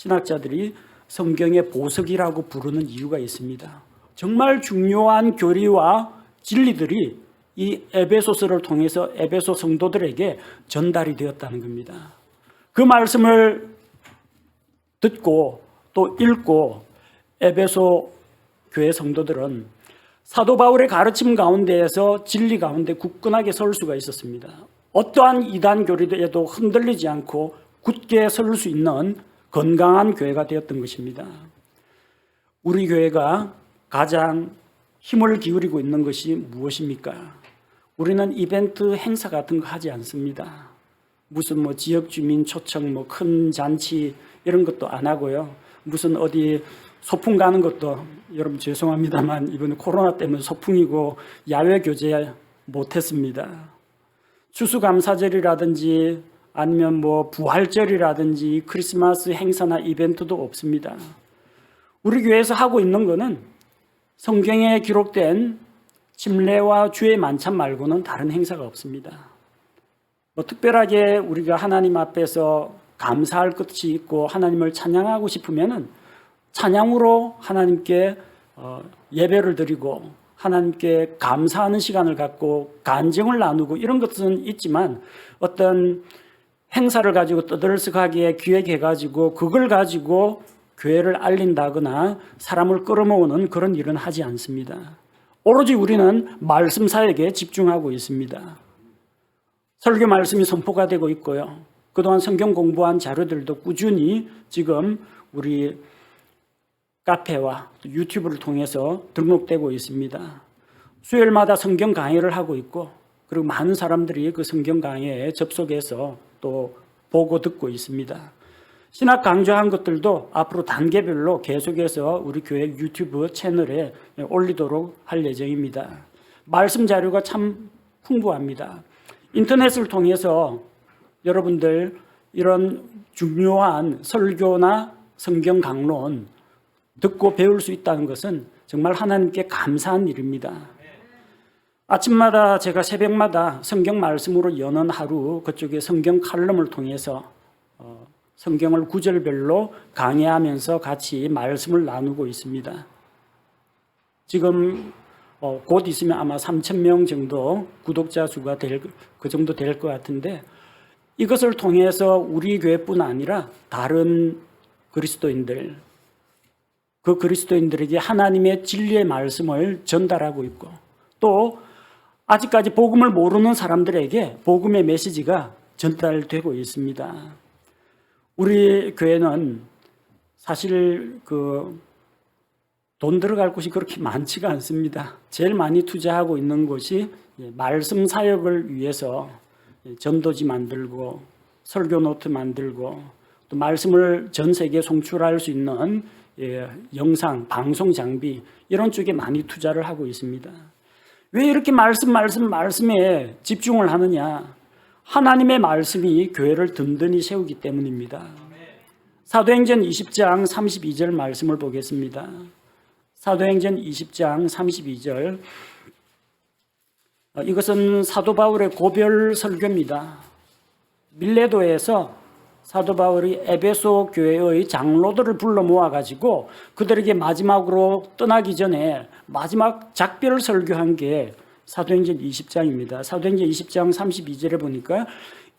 신학자들이 성경의 보석이라고 부르는 이유가 있습니다. 정말 중요한 교리와 진리들이 이 에베소서를 통해서 에베소 성도들에게 전달이 되었다는 겁니다. 그 말씀을 듣고 또 읽고 에베소 교회 성도들은 사도 바울의 가르침 가운데에서 진리 가운데 굳건하게 설 수가 있었습니다. 어떠한 이단 교리에도 흔들리지 않고 굳게 설 수 있는 건강한 교회가 되었던 것입니다. 우리 교회가 가장 힘을 기울이고 있는 것이 무엇입니까? 우리는 이벤트 행사 같은 거 하지 않습니다. 무슨 지역 주민 초청 큰 잔치 이런 것도 안 하고요. 무슨 어디 소풍 가는 것도 여러분 죄송합니다만 이번에 코로나 때문에 소풍이고 야외 교제 못했습니다. 추수감사절이라든지 아니면 부활절이라든지 크리스마스 행사나 이벤트도 없습니다. 우리 교회에서 하고 있는 거는 성경에 기록된 침례와 주의 만찬 말고는 다른 행사가 없습니다. 특별하게 우리가 하나님 앞에서 감사할 것이 있고 하나님을 찬양하고 싶으면은 찬양으로 하나님께 예배를 드리고 하나님께 감사하는 시간을 갖고 간증을 나누고 이런 것은 있지만 어떤 행사를 가지고 떠들썩하게 기획해가지고 그걸 가지고 교회를 알린다거나 사람을 끌어모으는 그런 일은 하지 않습니다. 오로지 우리는 말씀 사역에 집중하고 있습니다. 설교 말씀이 선포가 되고 있고요. 그동안 성경 공부한 자료들도 꾸준히 지금 우리 카페와 유튜브를 통해서 등록되고 있습니다. 수요일마다 성경 강의를 하고 있고 그리고 많은 사람들이 그 성경 강의에 접속해서 또 보고 듣고 있습니다. 신학 강조한 것들도 앞으로 단계별로 계속해서 우리 교회 유튜브 채널에 올리도록 할 예정입니다. 말씀 자료가 참 풍부합니다. 인터넷을 통해서 여러분들 이런 중요한 설교나 성경 강론 듣고 배울 수 있다는 것은 정말 하나님께 감사한 일입니다. 아침마다 제가 새벽마다 성경 말씀으로 여는 하루 그쪽에 성경 칼럼을 통해서 성경을 구절별로 강의하면서 같이 말씀을 나누고 있습니다. 지금 곧 있으면 아마 3,000명 정도 구독자 수가 그 정도 될 것 같은데 이것을 통해서 우리 교회뿐 아니라 다른 그리스도인들 그 그리스도인들에게 하나님의 진리의 말씀을 전달하고 있고 또 아직까지 복음을 모르는 사람들에게 복음의 메시지가 전달되고 있습니다. 우리 교회는 사실 돈 들어갈 곳이 그렇게 많지가 않습니다. 제일 많이 투자하고 있는 곳이 말씀 사역을 위해서 전도지 만들고 설교 노트 만들고 또 말씀을 전 세계에 송출할 수 있는 영상, 방송 장비 이런 쪽에 많이 투자를 하고 있습니다. 왜 이렇게 말씀에 집중을 하느냐? 하나님의 말씀이 교회를 든든히 세우기 때문입니다. 사도행전 20장 32절 말씀을 보겠습니다. 사도행전 20장 32절 이것은 사도 바울의 고별 설교입니다. 밀레도에서 사도 바울이 에베소 교회의 장로들을 불러 모아가지고 그들에게 마지막으로 떠나기 전에 마지막 작별 설교한 게 사도행전 20장입니다. 사도행전 20장 32절에 보니까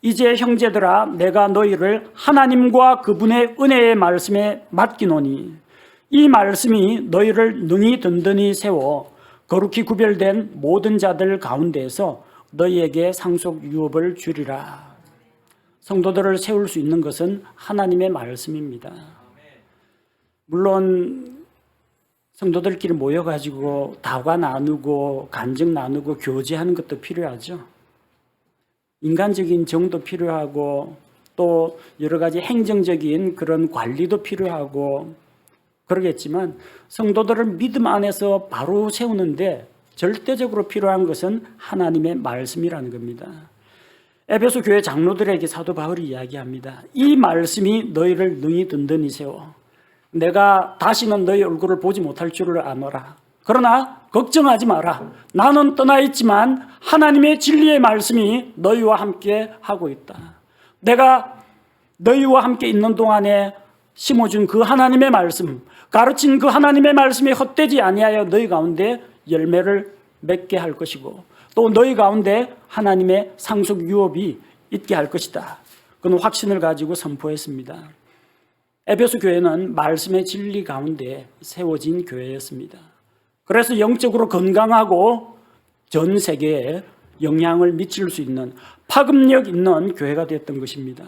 이제 형제들아 내가 너희를 하나님과 그분의 은혜의 말씀에 맡기노니 이 말씀이 너희를 능히 든든히 세워 거룩히 구별된 모든 자들 가운데에서 너희에게 상속 유업을 주리라. 성도들을 세울 수 있는 것은 하나님의 말씀입니다. 물론 성도들끼리 모여가지고 다과 나누고 간증 나누고 교제하는 것도 필요하죠. 인간적인 정도 필요하고 또 여러 가지 행정적인 그런 관리도 필요하고 그러겠지만 성도들을 믿음 안에서 바로 세우는데 절대적으로 필요한 것은 하나님의 말씀이라는 겁니다. 에베소 교회 장로들에게 사도 바울이 이야기합니다. 이 말씀이 너희를 능히 든든히 세워 내가 다시는 너희 얼굴을 보지 못할 줄을 아노라. 그러나 걱정하지 마라. 나는 떠나 있지만 하나님의 진리의 말씀이 너희와 함께 하고 있다. 내가 너희와 함께 있는 동안에 심어준 그 하나님의 말씀, 가르친 그 하나님의 말씀이 헛되지 아니하여 너희 가운데 열매를 맺게 할 것이고 또 너희 가운데 하나님의 상속 유업이 있게 할 것이다. 그는 확신을 가지고 선포했습니다. 에베소 교회는 말씀의 진리 가운데 세워진 교회였습니다. 그래서 영적으로 건강하고 전 세계에 영향을 미칠 수 있는 파급력 있는 교회가 되었던 것입니다.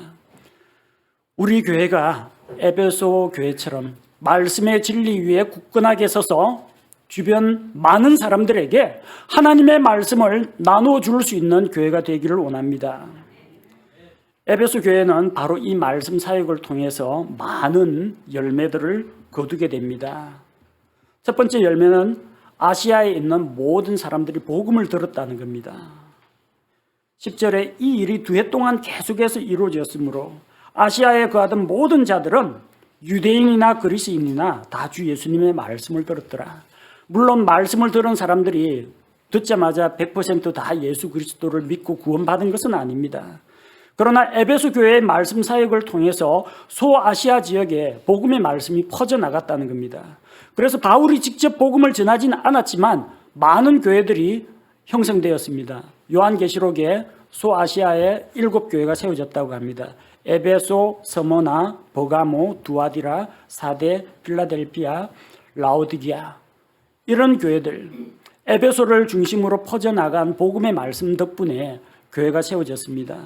우리 교회가 에베소 교회처럼 말씀의 진리 위에 굳건하게 서서 주변 많은 사람들에게 하나님의 말씀을 나눠줄 수 있는 교회가 되기를 원합니다. 에베소 교회는 바로 이 말씀 사역을 통해서 많은 열매들을 거두게 됩니다. 첫 번째 열매는 아시아에 있는 모든 사람들이 복음을 들었다는 겁니다. 10절에 이 일이 2해 동안 계속해서 이루어졌으므로 아시아에 거하던 모든 자들은 유대인이나 그리스인이나 다 주 예수님의 말씀을 들었더라. 물론 말씀을 들은 사람들이 듣자마자 100% 다 예수 그리스도를 믿고 구원받은 것은 아닙니다. 그러나 에베소 교회의 말씀 사역을 통해서 소아시아 지역에 복음의 말씀이 퍼져나갔다는 겁니다. 그래서 바울이 직접 복음을 전하지는 않았지만 많은 교회들이 형성되었습니다. 요한계시록에 소아시아에 7교회가 세워졌다고 합니다. 에베소, 서머나, 버가모, 두아디라, 사데, 필라델피아, 라오디게아 이런 교회들, 에베소를 중심으로 퍼져나간 복음의 말씀 덕분에 교회가 세워졌습니다.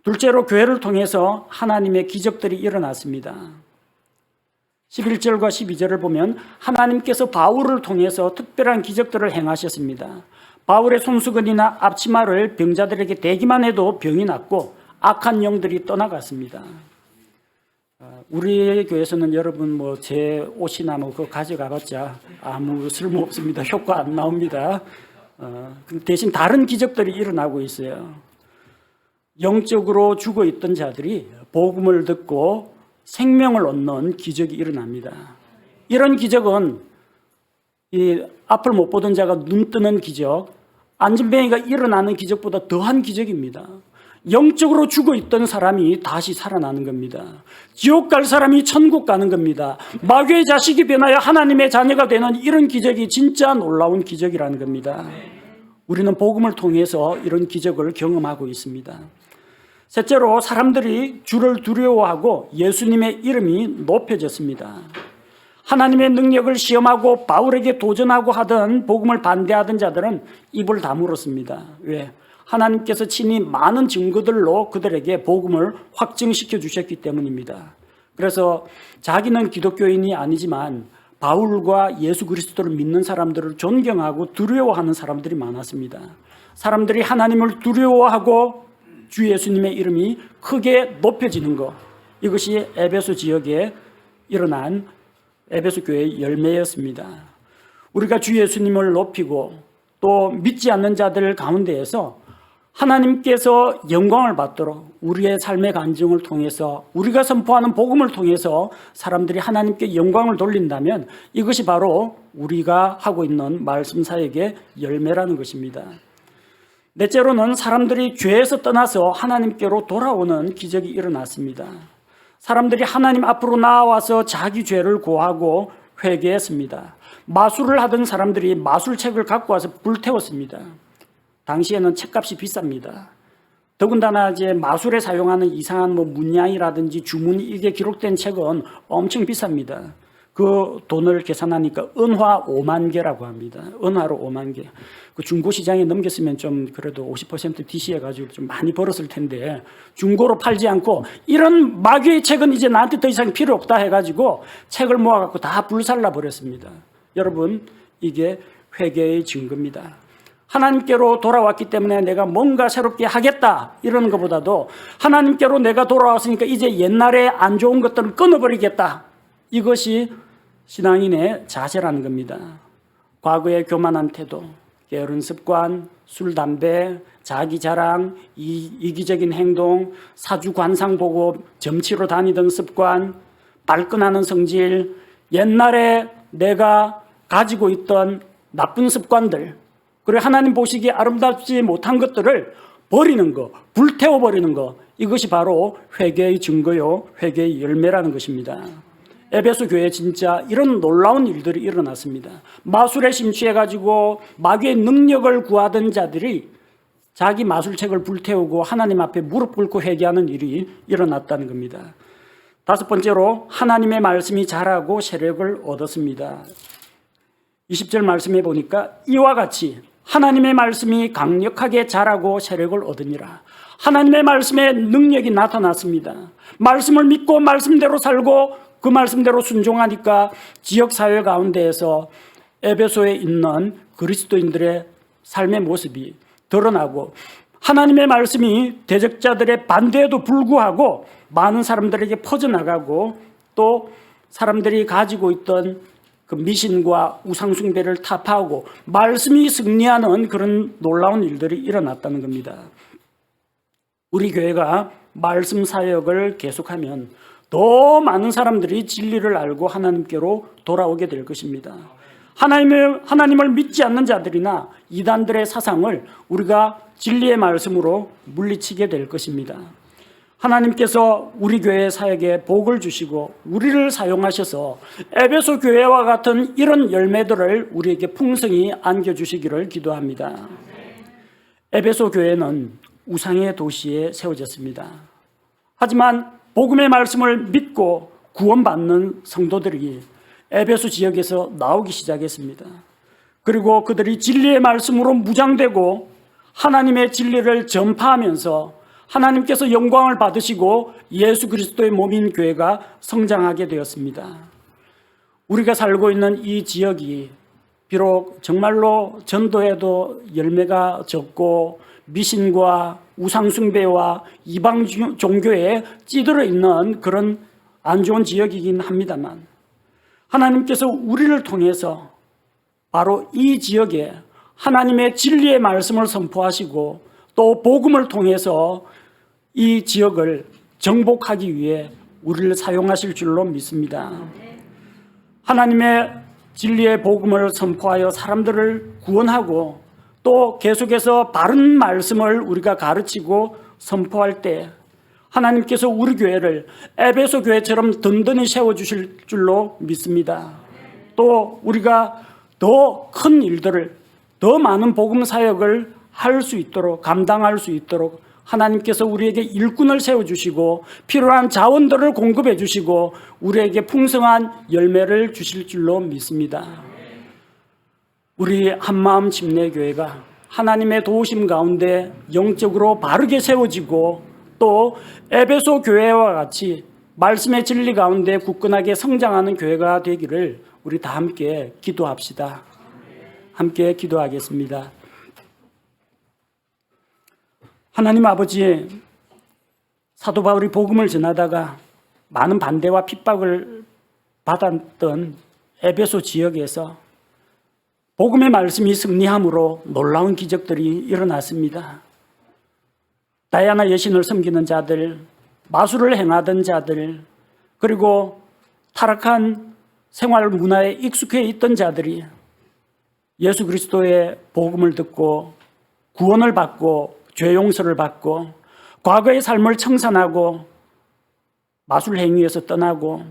둘째로 교회를 통해서 하나님의 기적들이 일어났습니다. 11절과 12절을 보면 하나님께서 바울을 통해서 특별한 기적들을 행하셨습니다. 바울의 손수건이나 앞치마를 병자들에게 대기만 해도 병이 낫고 악한 영들이 떠나갔습니다. 우리 교회에서는 여러분 제 옷이나 그거 가져가봤자 아무 쓸모 없습니다. 효과 안 나옵니다. 대신 다른 기적들이 일어나고 있어요. 영적으로 죽어 있던 자들이 복음을 듣고 생명을 얻는 기적이 일어납니다. 이런 기적은 이 앞을 못 보던 자가 눈 뜨는 기적, 안진뱅이가 일어나는 기적보다 더한 기적입니다. 영적으로 죽어 있던 사람이 다시 살아나는 겁니다. 지옥 갈 사람이 천국 가는 겁니다. 마귀의 자식이 변하여 하나님의 자녀가 되는 이런 기적이 진짜 놀라운 기적이라는 겁니다. 우리는 복음을 통해서 이런 기적을 경험하고 있습니다. 셋째로 사람들이 주를 두려워하고 예수님의 이름이 높여졌습니다. 하나님의 능력을 시험하고 바울에게 도전하고 하던 복음을 반대하던 자들은 입을 다물었습니다. 왜? 하나님께서 친히 많은 증거들로 그들에게 복음을 확증시켜 주셨기 때문입니다. 그래서 자기는 기독교인이 아니지만 바울과 예수 그리스도를 믿는 사람들을 존경하고 두려워하는 사람들이 많았습니다. 사람들이 하나님을 두려워하고 주 예수님의 이름이 크게 높여지는 것, 이것이 에베소 지역에 일어난 에베소 교회의 열매였습니다. 우리가 주 예수님을 높이고 또 믿지 않는 자들 가운데에서 하나님께서 영광을 받도록 우리의 삶의 간증을 통해서 우리가 선포하는 복음을 통해서 사람들이 하나님께 영광을 돌린다면 이것이 바로 우리가 하고 있는 말씀 사역의 열매라는 것입니다. 넷째로는 사람들이 죄에서 떠나서 하나님께로 돌아오는 기적이 일어났습니다. 사람들이 하나님 앞으로 나와서 자기 죄를 고하고 회개했습니다. 마술을 하던 사람들이 마술책을 갖고 와서 불태웠습니다. 당시에는 책값이 비쌉니다. 더군다나 이제 마술에 사용하는 이상한 문양이라든지 주문이 이게 기록된 책은 엄청 비쌉니다. 그 돈을 계산하니까 은화 5만 개라고 합니다. 은화로 5만 개. 그 중고 시장에 넘겼으면 좀 그래도 50% DC해가지고 좀 많이 벌었을 텐데 중고로 팔지 않고 이런 마귀의 책은 이제 나한테 더 이상 필요 없다 해가지고 책을 모아갖고 다 불살라 버렸습니다. 여러분, 이게 회개의 증거입니다. 하나님께로 돌아왔기 때문에 내가 뭔가 새롭게 하겠다 이러는 것보다도 하나님께로 내가 돌아왔으니까 이제 옛날에 안 좋은 것들을 끊어버리겠다. 이것이 신앙인의 자세라는 겁니다. 과거의 교만한 태도, 게으른 습관, 술, 담배, 자기 자랑, 이기적인 행동, 사주 관상 보고 점치러 다니던 습관, 발끈하는 성질, 옛날에 내가 가지고 있던 나쁜 습관들, 그리고 하나님 보시기에 아름답지 못한 것들을 버리는 거, 불태워버리는 거, 이것이 바로 회개의 증거요, 회개의 열매라는 것입니다. 에베소 교회에 진짜 이런 놀라운 일들이 일어났습니다. 마술에 심취해가지고 마귀의 능력을 구하던 자들이 자기 마술책을 불태우고 하나님 앞에 무릎 꿇고 회개하는 일이 일어났다는 겁니다. 다섯 번째로 하나님의 말씀이 자라고 세력을 얻었습니다. 20절 말씀해 보니까 이와 같이 하나님의 말씀이 강력하게 자라고 세력을 얻으니라. 하나님의 말씀에 능력이 나타났습니다. 말씀을 믿고 말씀대로 살고 그 말씀대로 순종하니까 지역사회 가운데에서 에베소에 있는 그리스도인들의 삶의 모습이 드러나고 하나님의 말씀이 대적자들의 반대에도 불구하고 많은 사람들에게 퍼져나가고 또 사람들이 가지고 있던 그 미신과 우상숭배를 타파하고 말씀이 승리하는 그런 놀라운 일들이 일어났다는 겁니다. 우리 교회가 말씀 사역을 계속하면 더 많은 사람들이 진리를 알고 하나님께로 돌아오게 될 것입니다. 하나님을 믿지 않는 자들이나 이단들의 사상을 우리가 진리의 말씀으로 물리치게 될 것입니다. 하나님께서 우리 교회 사역에 복을 주시고 우리를 사용하셔서 에베소 교회와 같은 이런 열매들을 우리에게 풍성히 안겨주시기를 기도합니다. 에베소 교회는 우상의 도시에 세워졌습니다. 하지만 복음의 말씀을 믿고 구원받는 성도들이 에베소 지역에서 나오기 시작했습니다. 그리고 그들이 진리의 말씀으로 무장되고 하나님의 진리를 전파하면서 하나님께서 영광을 받으시고 예수 그리스도의 몸인 교회가 성장하게 되었습니다. 우리가 살고 있는 이 지역이 비록 정말로 전도에도 열매가 적고 미신과 우상숭배와 이방 종교에 찌들어 있는 그런 안 좋은 지역이긴 합니다만 하나님께서 우리를 통해서 바로 이 지역에 하나님의 진리의 말씀을 선포하시고 또 복음을 통해서 이 지역을 정복하기 위해 우리를 사용하실 줄로 믿습니다. 하나님의 진리의 복음을 선포하여 사람들을 구원하고 또 계속해서 바른 말씀을 우리가 가르치고 선포할 때 하나님께서 우리 교회를 에베소 교회처럼 든든히 세워주실 줄로 믿습니다. 또 우리가 더 큰 일들을, 더 많은 복음 사역을 할 수 있도록, 감당할 수 있도록 하나님께서 우리에게 일꾼을 세워주시고 필요한 자원들을 공급해 주시고 우리에게 풍성한 열매를 주실 줄로 믿습니다. 우리 한마음 침례교회가 하나님의 도우심 가운데 영적으로 바르게 세워지고 또 에베소 교회와 같이 말씀의 진리 가운데 굳건하게 성장하는 교회가 되기를 우리 다 함께 기도합시다. 함께 기도하겠습니다. 하나님 아버지, 사도 바울이 복음을 전하다가 많은 반대와 핍박을 받았던 에베소 지역에서 복음의 말씀이 승리함으로 놀라운 기적들이 일어났습니다. 다이아나 여신을 섬기는 자들, 마술을 행하던 자들, 그리고 타락한 생활 문화에 익숙해 있던 자들이 예수 그리스도의 복음을 듣고 구원을 받고 죄 용서를 받고 과거의 삶을 청산하고 마술 행위에서 떠나고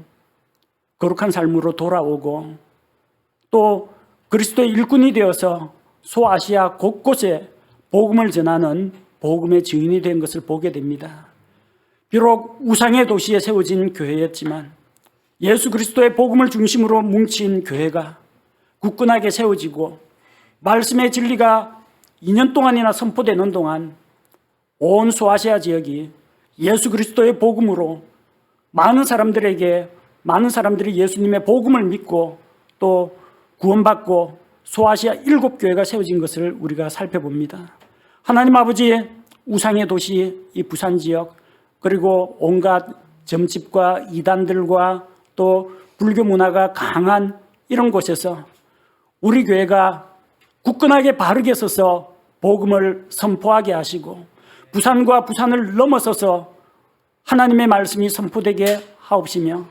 거룩한 삶으로 돌아오고 또 그리스도의 일꾼이 되어서 소아시아 곳곳에 복음을 전하는 복음의 증인이 된 것을 보게 됩니다. 비록 우상의 도시에 세워진 교회였지만 예수 그리스도의 복음을 중심으로 뭉친 교회가 굳건하게 세워지고 말씀의 진리가 2년 동안이나 선포되는 동안 온 소아시아 지역이 예수 그리스도의 복음으로 많은 사람들이 예수님의 복음을 믿고 또 구원받고 소아시아 7교회가 세워진 것을 우리가 살펴봅니다. 하나님 아버지, 우상의 도시 이 부산 지역 그리고 온갖 점집과 이단들과 또 불교 문화가 강한 이런 곳에서 우리 교회가 굳건하게 바르게 서서 복음을 선포하게 하시고 부산과 부산을 넘어서서 하나님의 말씀이 선포되게 하옵시며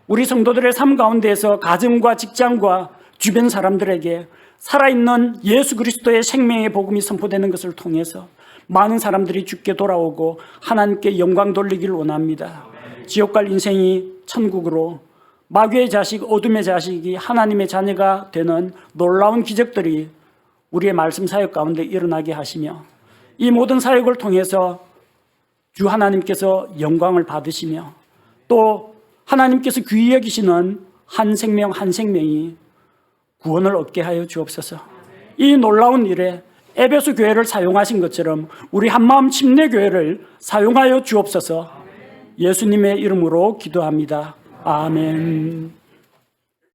우리 성도들의 삶 가운데에서 가정과 직장과 주변 사람들에게 살아있는 예수 그리스도의 생명의 복음이 선포되는 것을 통해서 많은 사람들이 주께 돌아오고 하나님께 영광 돌리기를 원합니다. 지옥 갈 인생이 천국으로, 마귀의 자식, 어둠의 자식이 하나님의 자녀가 되는 놀라운 기적들이 우리의 말씀 사역 가운데 일어나게 하시며, 이 모든 사역을 통해서 주 하나님께서 영광을 받으시며, 또 하나님께서 귀히 여기시는 한 생명 한 생명이 구원을 얻게 하여 주옵소서. 이 놀라운 일에 에베소 교회를 사용하신 것처럼 우리 한마음 침례교회를 사용하여 주옵소서. 예수님의 이름으로 기도합니다. 아멘.